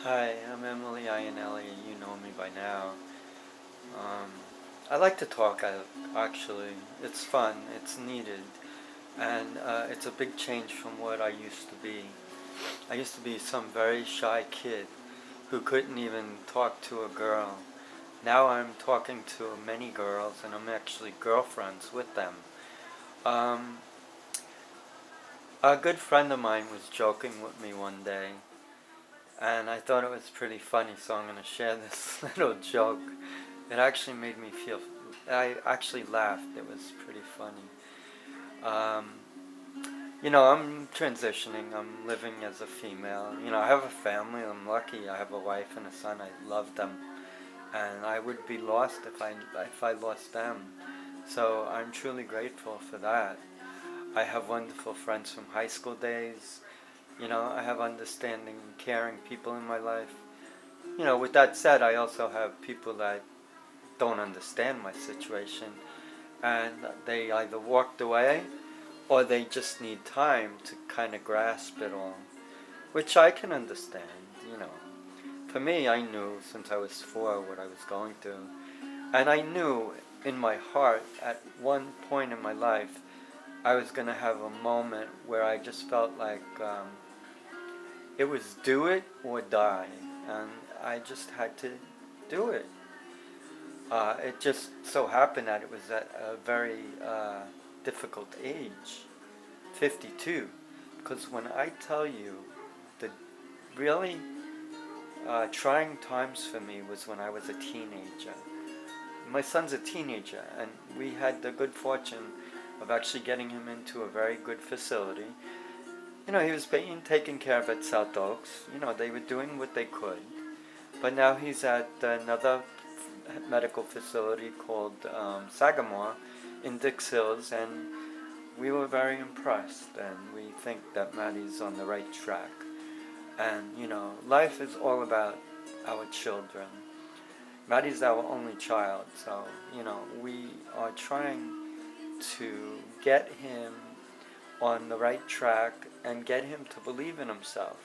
Hi, I'm Emily Iannelli. You know me by now. Um, I like to talk, actually. It's fun, it's needed, and it's a big change from what I used to be. I used to be some very shy kid who couldn't even talk to a girl. Now I'm talking to many girls, and I'm actually girlfriends with them. Um, a good friend of mine was joking with me one day, and I thought it was pretty funny, so I'm going to share this little joke. It actually made me feel. I actually laughed. It was pretty funny. Um, I'm transitioning. I'm living as a female. I have a family. I'm lucky. I have a wife and a son. I love them, and I would be lost if I lost them. So I'm truly grateful for that. I have wonderful friends from high school days. I have understanding, caring people in my life. With that said, I also have people that don't understand my situation, and they either walked away or they just need time to kind of grasp it all, which I can understand. For me, I knew since I was 4 what I was going through, and I knew in my heart at one point in my life I was going to have a moment where I just felt like it was do it or die, and I just had to do it. It just so happened that it was at a very difficult age, 52. Because when I tell you the really trying times for me was when I was a teenager. My son's a teenager, and we had the good fortune of actually getting him into a very good facility. He was being taken care of at South Oaks. They were doing what they could. But now he's at another medical facility called Sagamore in Dix Hills, and we were very impressed, and we think that Maddie's on the right track. And, life is all about our children. Maddie's our only child, so, we are trying to get him on the right track and get him to believe in himself.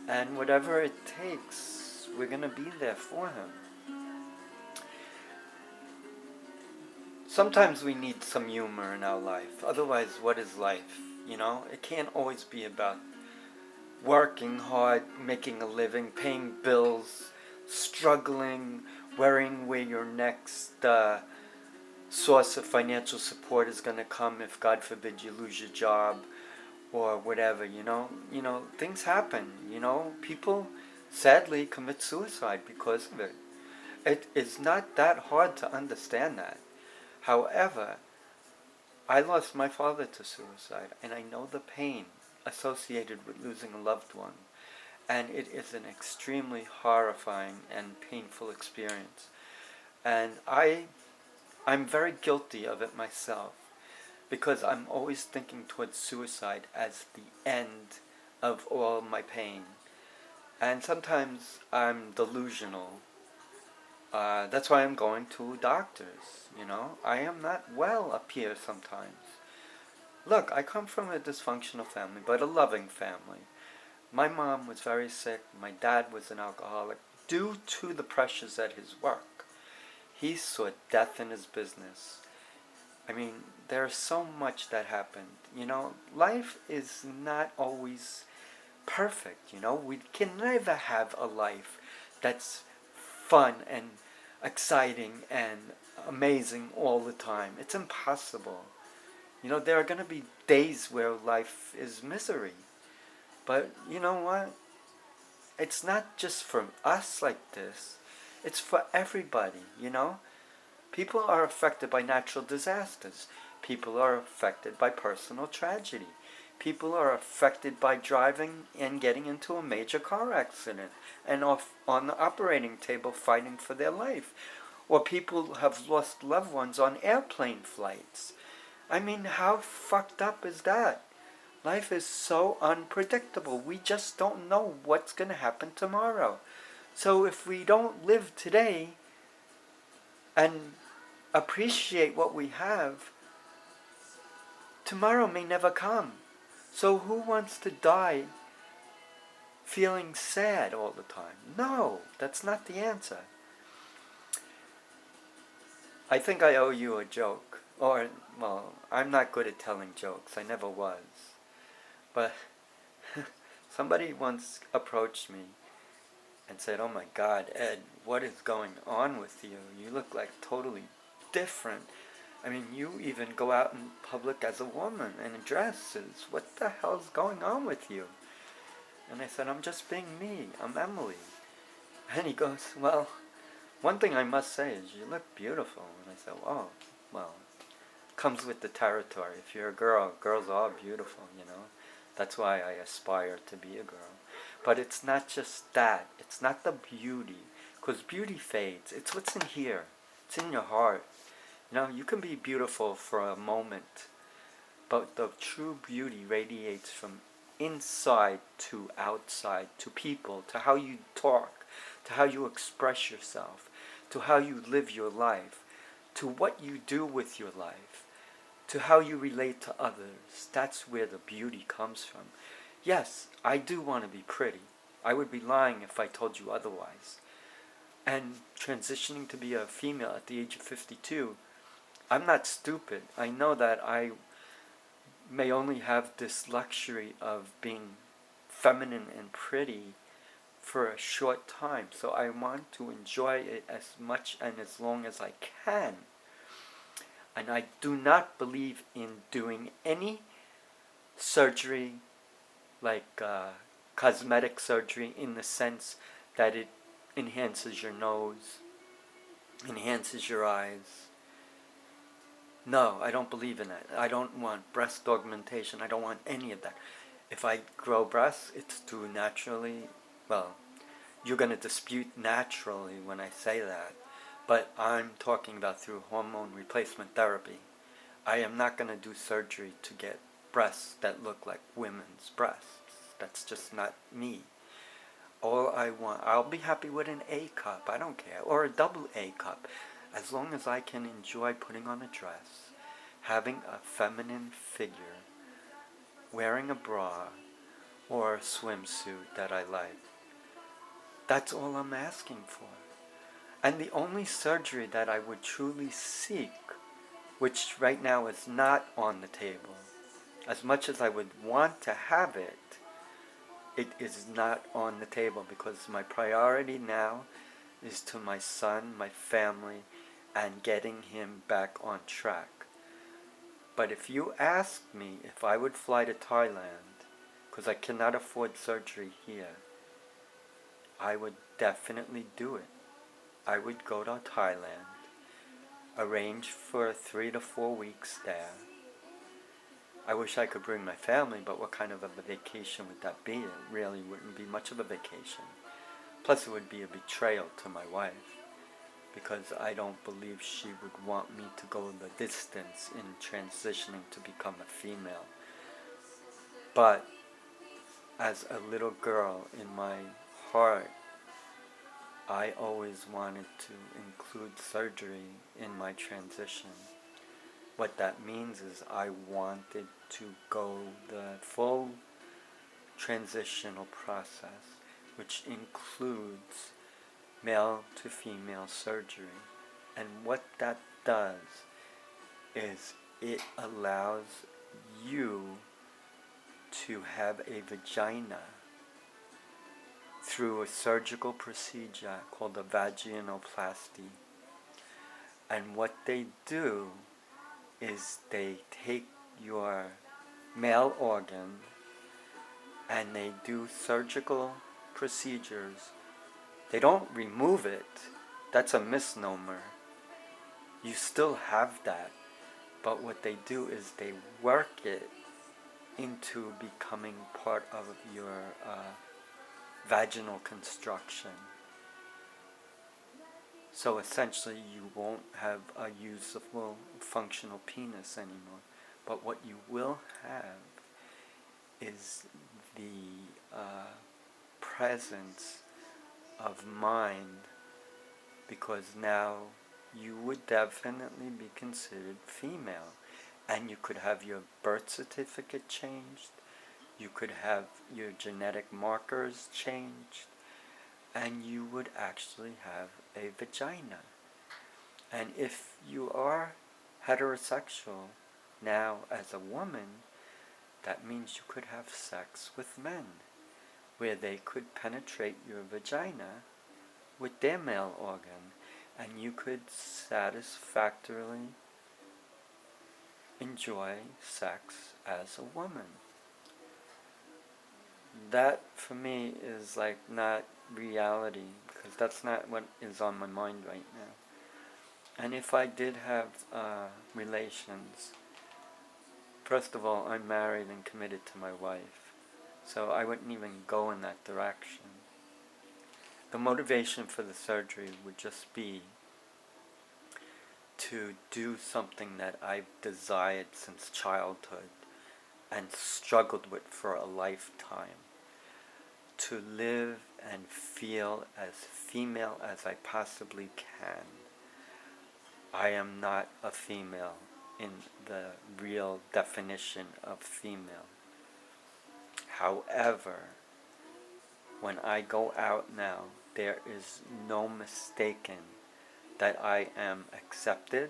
And whatever it takes, we're going to be there for him. Sometimes we need some humor in our life. Otherwise, what is life? It can't always be about working hard, making a living, paying bills, struggling, worrying where your next source of financial support is going to come if, God forbid, you lose your job or whatever. Things happen. People sadly commit suicide because of it. It is not that hard to understand that. However, I lost my father to suicide, and I know the pain associated with losing a loved one. And it is an extremely horrifying and painful experience. And I'm very guilty of it myself because I'm always thinking towards suicide as the end of all my pain. And sometimes I'm delusional. That's why I'm going to doctors. I am not well up here sometimes. Look, I come from a dysfunctional family, but a loving family. My mom was very sick. My dad was an alcoholic due to the pressures at his work. He saw death in his business. I mean, there's so much that happened. Life is not always perfect. We can never have a life that's fun and exciting and amazing all the time. It's impossible. There are going to be days where life is misery. But you know what? It's not just for us like this. It's for everybody. People are affected by natural disasters. People are affected by personal tragedy. People are affected by driving and getting into a major car accident and off on the operating table fighting for their life. Or people have lost loved ones on airplane flights. I mean, how fucked up is that? Life is so unpredictable. We just don't know what's going to happen tomorrow. So if we don't live today and appreciate what we have, tomorrow may never come. So who wants to die feeling sad all the time. No, that's not the answer. I think I owe you a joke. Or, well, I'm not good at telling jokes. I never was. But somebody once approached me and said, "Oh my God, Ed, what is going on with you? You look like totally different. I mean, you even go out in public as a woman in dresses. What the hell's going on with you?" And I said, "I'm just being me. I'm Emily." And he goes, "Well, one thing I must say is you look beautiful." And I said, "Oh, well, comes with the territory. If you're a girl, girls are beautiful, you know. That's why I aspire to be a girl. But it's not just that. It's not the beauty. Because beauty fades. It's what's in here. It's in your heart. You know, you can be beautiful for a moment, but the true beauty radiates from inside to outside, to people, to how you talk, to how you express yourself, to how you live your life, to what you do with your life, to how you relate to others. That's where the beauty comes from. Yes, I do want to be pretty. I would be lying if I told you otherwise. And transitioning to be a female at the age of 52, I'm not stupid. I know that I may only have this luxury of being feminine and pretty for a short time. So I want to enjoy it as much and as long as I can. And I do not believe in doing any surgery, like cosmetic surgery, in the sense that it enhances your nose, enhances your eyes. No, I don't believe in it. I don't want breast augmentation. I don't want any of that. If I grow breasts, it's to naturally, well, you're going to dispute naturally when I say that. But I'm talking about through hormone replacement therapy. I am not going to do surgery to get breasts that look like women's breasts. That's just not me. All I want, I'll be happy with an A cup, I don't care, or a double A cup, as long as I can enjoy putting on a dress, having a feminine figure, wearing a bra, or a swimsuit that I like. That's all I'm asking for. And the only surgery that I would truly seek, which right now is not on the table, as much as I would want to have it, it is not on the table, because my priority now is to my son, my family, and getting him back on track. But if you ask me if I would fly to Thailand, because I cannot afford surgery here, I would definitely do it. I would go to Thailand, arrange for 3 to 4 weeks there. I wish I could bring my family, but what kind of a vacation would that be? It really wouldn't be much of a vacation. Plus it would be a betrayal to my wife, because I don't believe she would want me to go the distance in transitioning to become a female. But as a little girl in my heart, I always wanted to include surgery in my transition. What that means is I wanted to go the full transitional process, which includes male to female surgery. And what that does is it allows you to have a vagina through a surgical procedure called a vaginoplasty. And what they do is they take your male organ and they do surgical procedures. They don't remove it. That's a misnomer. You still have that. But what they do is they work it into becoming part of your vaginal construction. So essentially you won't have a usable functional penis anymore. But what you will have is the presence of mind, because now you would definitely be considered female, and you could have your birth certificate changed, You could have your genetic markers changed, and you would actually have a vagina. And if you are heterosexual now as a woman, that means you could have sex with men, where they could penetrate your vagina with their male organ, and you could satisfactorily enjoy sex as a woman. That for me is like not reality, because that's not what is on my mind right now. And if I did have relations, first of all, I'm married and committed to my wife, so I wouldn't even go in that direction. The motivation for the surgery would just be to do something that I've desired since childhood and struggled with for a lifetime. To live and feel as female as I possibly can. I am not a female in the real definition of female. However, when I go out now, there is no mistaking that I am accepted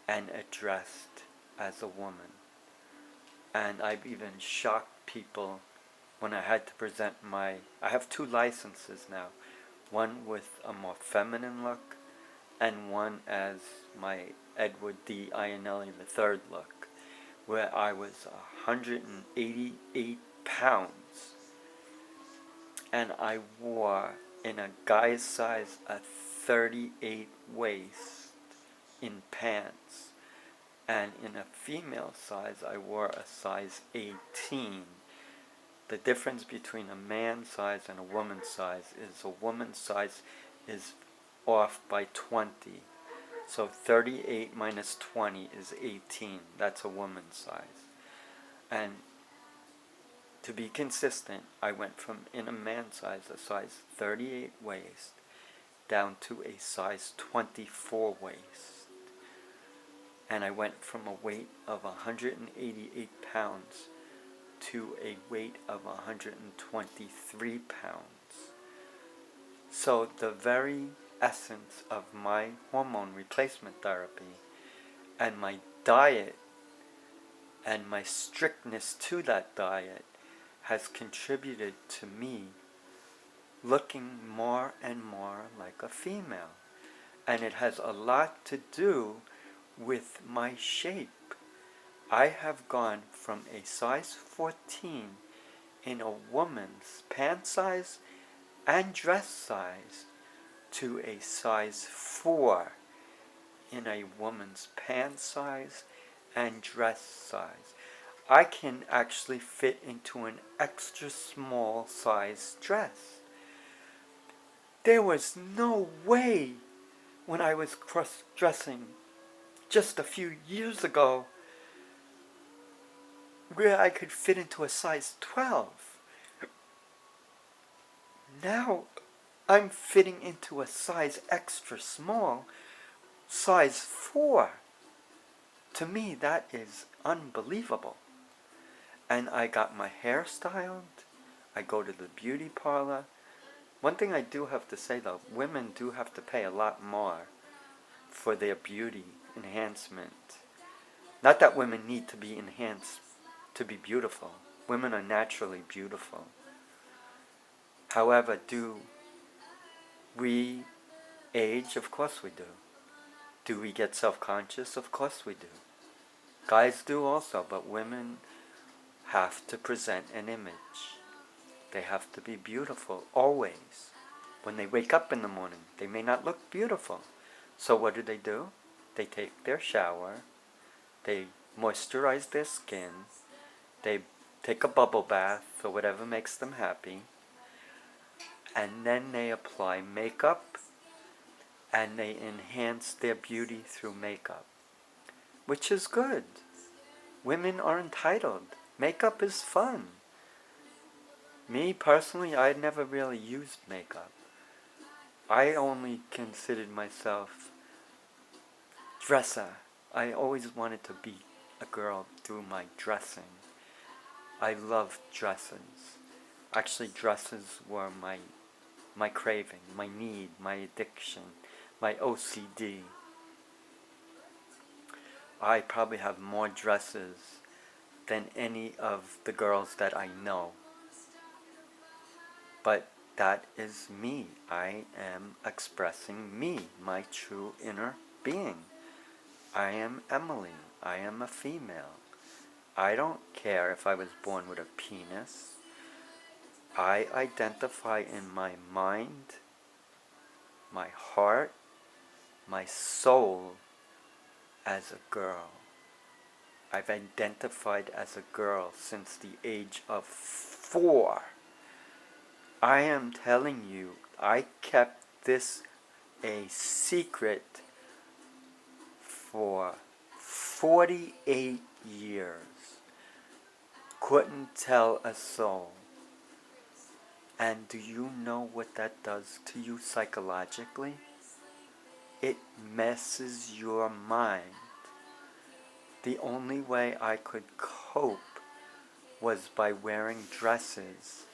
and addressed as a woman. And I've even shocked people when I had to present I have 2 licenses now, one with a more feminine look and one as my Edward D. Ionelli III look, where I was 188 pounds, and I wore in a guy's size a 38 waist in pants, and in a female size I wore a size 18. The difference between a man's size and a woman's size is a woman's size is off by 20. So 38 minus 20 is 18. That's a woman's size. And to be consistent, I went from in a man's size, a size 38 waist, down to a size 24 waist. And I went from a weight of 188 pounds to a weight of 123 pounds. So the very essence of my hormone replacement therapy and my diet and my strictness to that diet has contributed to me looking more and more like a female. And it has a lot to do with my shape. I have gone from a size 14 in a woman's pant size and dress size to a size 4 in a woman's pant size and dress size. I can actually fit into an extra small size dress. There was no way when I was cross-dressing just a few years ago where I could fit into a size 12. Now I'm fitting into a size extra small, size 4. To me, that is unbelievable. And I got my hair styled. I go to the beauty parlor. One thing I do have to say though, women do have to pay a lot more for their beauty enhancement. Not that women need to be enhanced to be beautiful. Women are naturally beautiful. However, do we age? Of course we do. Do we get self-conscious? Of course we do. Guys do also, but women have to present an image. They have to be beautiful, always. When they wake up in the morning, they may not look beautiful. So what do? They take their shower, they moisturize their skin, they take a bubble bath or whatever makes them happy, and then they apply makeup, and they enhance their beauty through makeup, which is good. Women are entitled. Makeup is fun. Me, personally, I never really used makeup. I only considered myself dresser. I always wanted to be a girl through my dressing. I loved dresses. Actually, dresses were my craving, my need, my addiction, my OCD. I probably have more dresses than any of the girls that I know. But that is me. I am expressing me, my true inner being. I am Emily. I am a female. I don't care if I was born with a penis. I identify in my mind, my heart, my soul as a girl. I've identified as a girl since the age of 4. I am telling you, I kept this a secret for 48 years. Couldn't tell a soul. And do you know what that does to you psychologically? It messes your mind. The only way I could cope was by wearing dresses.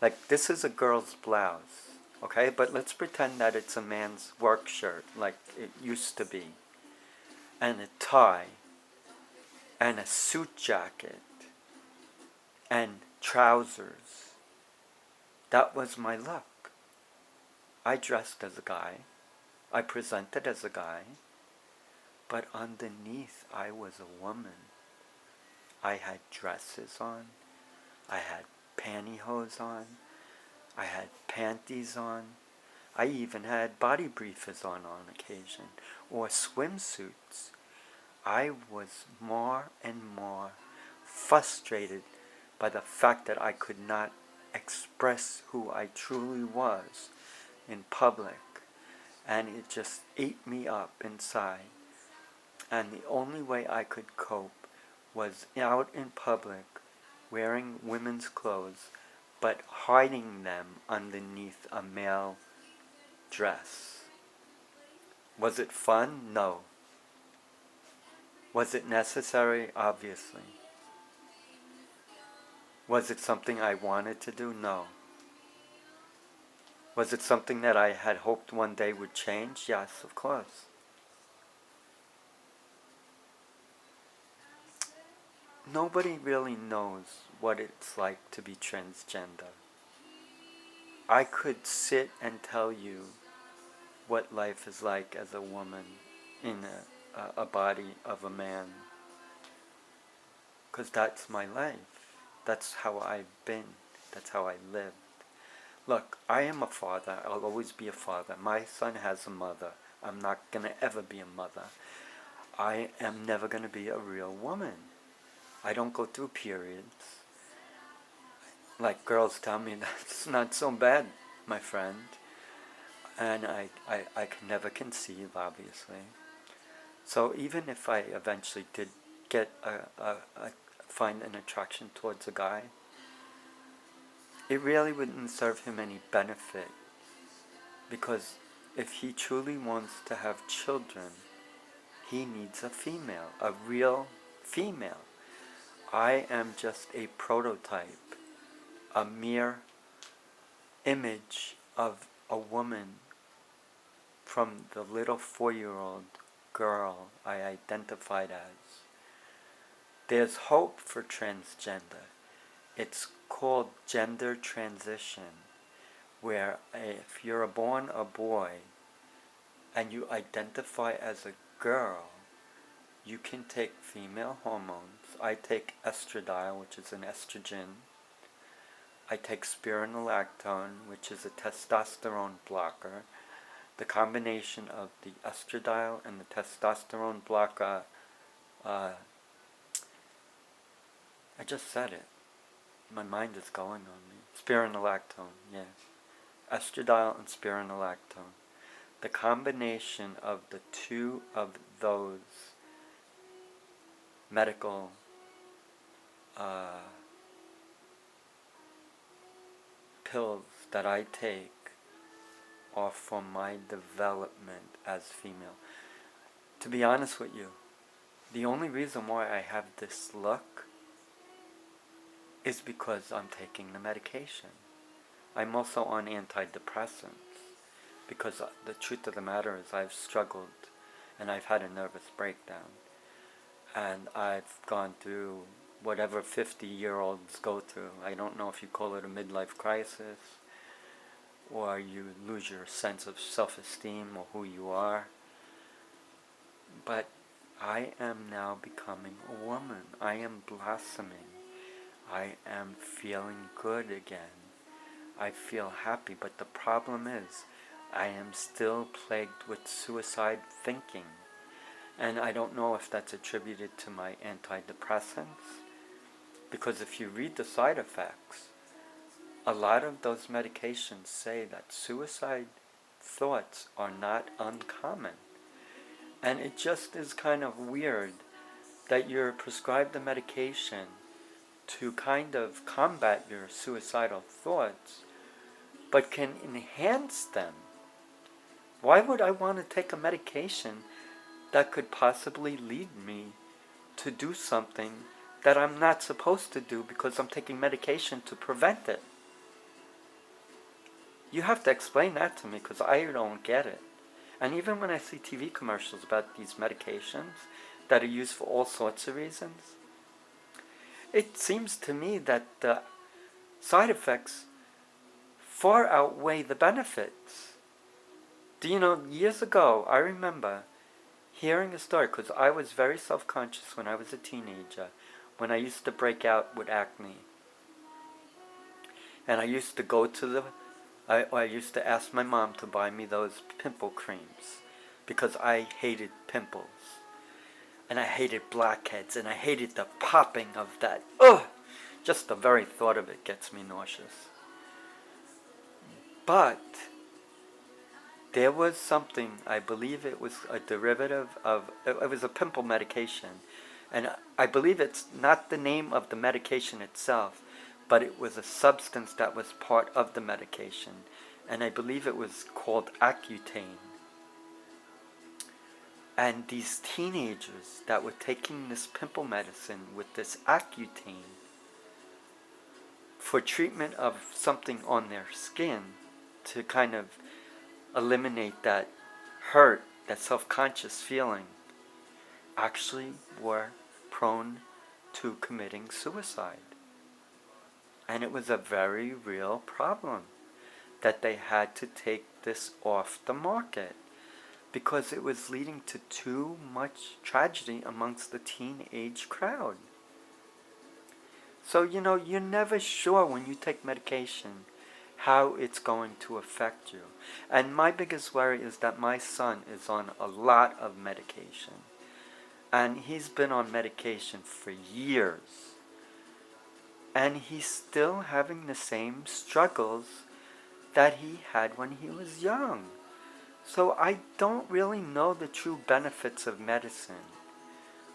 Like, this is a girl's blouse, okay? But let's pretend that it's a man's work shirt, like it used to be. And a tie, and a suit jacket, and trousers. That was my look. I dressed as a guy. I presented as a guy. But underneath, I was a woman. I had dresses on. I had pantyhose on. I had panties on. I even had body briefers on occasion, or swimsuits. I was more and more frustrated by the fact that I could not express who I truly was in public, and it just ate me up inside. And the only way I could cope was out in public, wearing women's clothes, but hiding them underneath a male dress. Was it fun? No. Was it necessary? Obviously. Was it something I wanted to do? No. Was it something that I had hoped one day would change? Yes, of course. Nobody really knows what it's like to be transgender. I could sit and tell you what life is like as a woman in a body of a man, because that's my life. That's how I've been. That's how I lived. Look, I am a father. I'll always be a father. My son has a mother. I'm not going to ever be a mother. I am never going to be a real woman. I don't go through periods. Like girls tell me, that's not so bad, my friend. And I can never conceive, obviously. So even if I eventually did get find an attraction towards a guy, it really wouldn't serve him any benefit. Because if he truly wants to have children, he needs a female, a real female. I am just a prototype, a mere image of a woman from the little 4-year-old girl I identified as. There's hope for transgender. It's called gender transition, where if you're born a boy and you identify as a girl, you can take female hormones. I take estradiol, which is an estrogen. I take spironolactone, which is a testosterone blocker. The combination of the estradiol and the testosterone blocker, I just said it. My mind is going on me. Spironolactone, yes. Estradiol and spironolactone. The combination of the two of those medical pills that I take are for my development as female. To be honest with you, the only reason why I have this look is because I'm taking the medication. I'm also on antidepressants because the truth of the matter is I've struggled and I've had a nervous breakdown. And I've gone through whatever 50-year-olds go through. I don't know if you call it a midlife crisis or you lose your sense of self-esteem or who you are. But I am now becoming a woman. I am blossoming. I am feeling good again. I feel happy, but the problem is I am still plagued with suicide thinking. And I don't know if that's attributed to my antidepressants, because if you read the side effects, a lot of those medications say that suicide thoughts are not uncommon. And it just is kind of weird that you're prescribed the medication to kind of combat your suicidal thoughts, but can enhance them. Why would I want to take a medication that could possibly lead me to do something that I'm not supposed to do because I'm taking medication to prevent it? You have to explain that to me because I don't get it. And even when I see TV commercials about these medications that are used for all sorts of reasons, it seems to me that the side effects far outweigh the benefits. Do you know, years ago, I remember hearing a story, because I was very self-conscious when I was a teenager, when I used to break out with acne. And I used to go to I used to ask my mom to buy me those pimple creams, because I hated pimples. And I hated blackheads, and I hated the popping of that. Ugh! Just the very thought of it gets me nauseous. But there was something, I believe it was a derivative of, it was a pimple medication. And I believe it's not the name of the medication itself, but it was a substance that was part of the medication. And I believe it was called Accutane. And these teenagers that were taking this pimple medicine with this Accutane for treatment of something on their skin to kind of eliminate that hurt, that self-conscious feeling, actually were prone to committing suicide. And it was a very real problem that they had to take this off the market because it was leading to too much tragedy amongst the teenage crowd. So, you know, you're never sure when you take medication how it's going to affect you. And my biggest worry is that my son is on a lot of medication. And he's been on medication for years. And he's still having the same struggles that he had when he was young. So I don't really know the true benefits of medicine.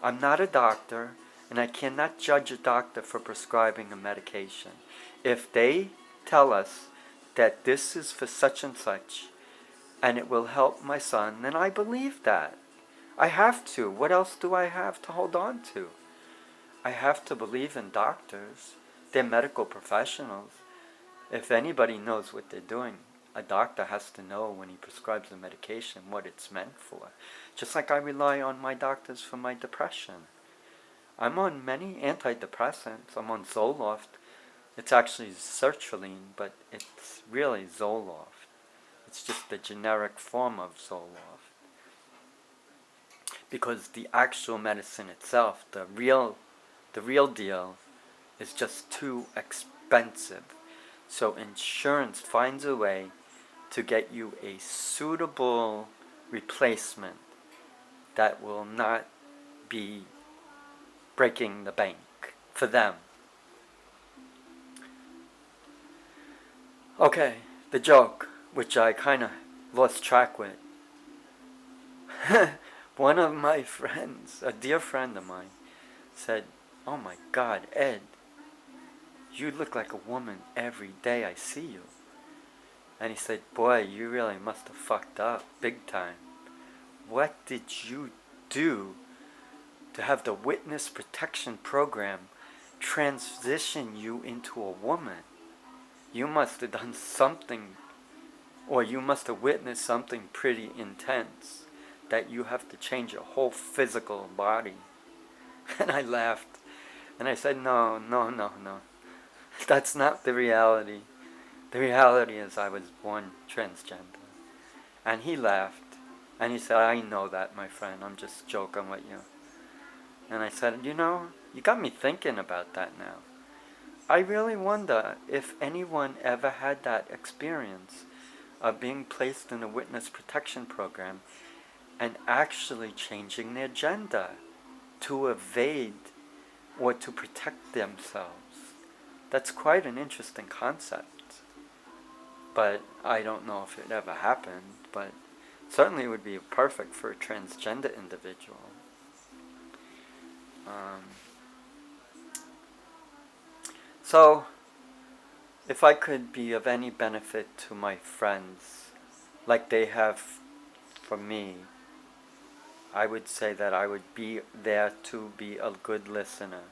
I'm not a doctor, and I cannot judge a doctor for prescribing a medication. If they tell us that this is for such and such, and it will help my son, then I believe that. I have to. What else do I have to hold on to? I have to believe in doctors. They're medical professionals. If anybody knows what they're doing, a doctor has to know when he prescribes a medication what it's meant for. Just like I rely on my doctors for my depression. I'm on many antidepressants. I'm on Zoloft. It's actually sertraline, but it's really Zoloft. It's just the generic form of Zoloft. Because the actual medicine itself, the real deal, is just too expensive. So insurance finds a way to get you a suitable replacement that will not be breaking the bank for them. Okay, the joke, which I kind of lost track with. One of my friends, a dear friend of mine, said, "Oh my God, Ed, you look like a woman every day I see you." And he said, "Boy, you really must have fucked up big time. What did you do to have the witness protection program transition you into a woman. You must have done something, or you must have witnessed something pretty intense, that you have to change your whole physical body. And I laughed. And I said, no, no, no, no. That's not the reality. The reality is I was born transgender. And he laughed. And he said, I know that, my friend. I'm just joking with you. And I said, you got me thinking about that now. I really wonder if anyone ever had that experience of being placed in a witness protection program and actually changing their gender to evade or to protect themselves. That's quite an interesting concept. But I don't know if it ever happened, but certainly it would be perfect for a transgender individual. So, if I could be of any benefit to my friends, like they have for me, I would say that I would be there to be a good listener.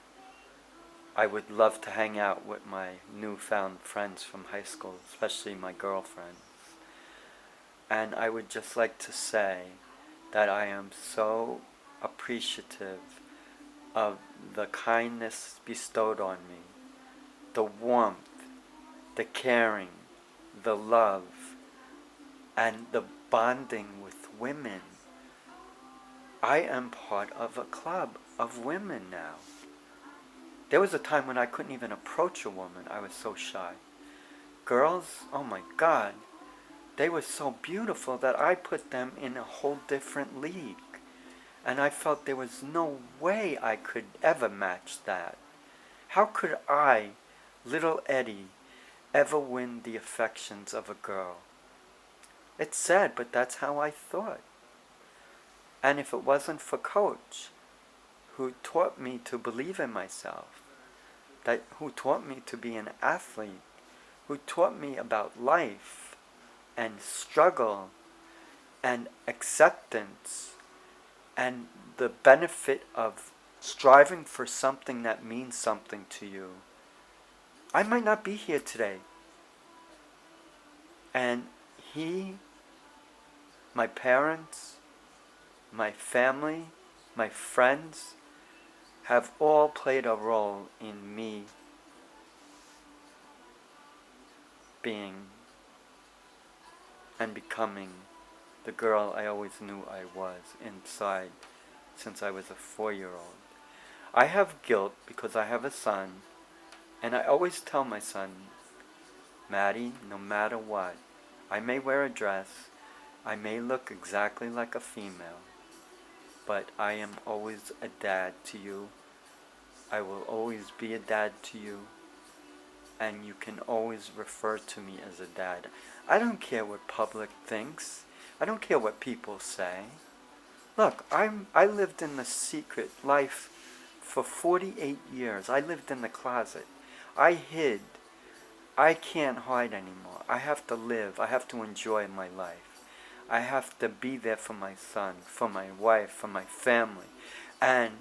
I would love to hang out with my newfound friends from high school, especially my girlfriends. And I would just like to say that I am so appreciative of the kindness bestowed on me, the warmth, the caring, the love, and the bonding with women. I am part of a club of women now. There was a time when I couldn't even approach a woman. I was so shy. Girls, oh my God, they were so beautiful that I put them in a whole different league. And I felt there was no way I could ever match that. How could I, little Eddie, ever win the affections of a girl? It's sad, but that's how I thought. And if it wasn't for Coach, who taught me to believe in myself, who taught me to be an athlete, who taught me about life and struggle and acceptance and the benefit of striving for something that means something to you, I might not be here today. And he, my parents, my family, my friends have all played a role in me being and becoming the girl I always knew I was inside since I was a 4-year-old. I have guilt because I have a son, and I always tell my son, Maddie, no matter what, I may wear a dress, I may look exactly like a female, but I am always a dad to you. I will always be a dad to you, and you can always refer to me as a dad. I don't care what public thinks. I don't care what people say. Look, I lived in the secret life for 48 years. I lived in the closet. I hid. I can't hide anymore. I have to live. I have to enjoy my life. I have to be there for my son, for my wife, for my family, and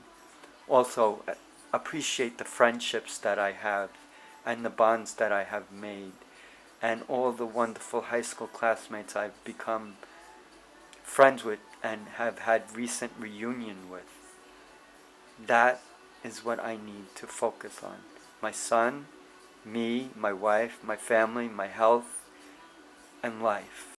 also appreciate the friendships that I have and the bonds that I have made and all the wonderful high school classmates I've become friends with and have had recent reunion with. That is what I need to focus on. My son, me, my wife, my family, my health, and life.